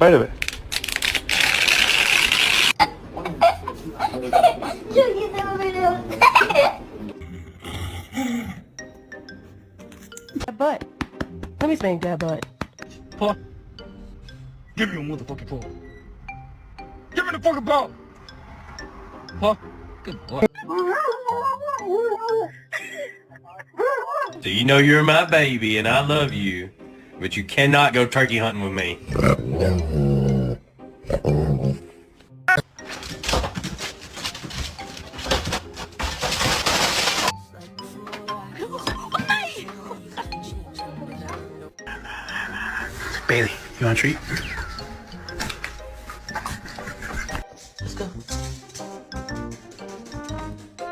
Wait a minute. That butt. Let me spank that butt. Paul, give me your motherfucking ball. Give me the fucking ball. Paul, good boy. So you know you're my baby and I love you, but you cannot go turkey hunting with me. Bailey, you want a treat?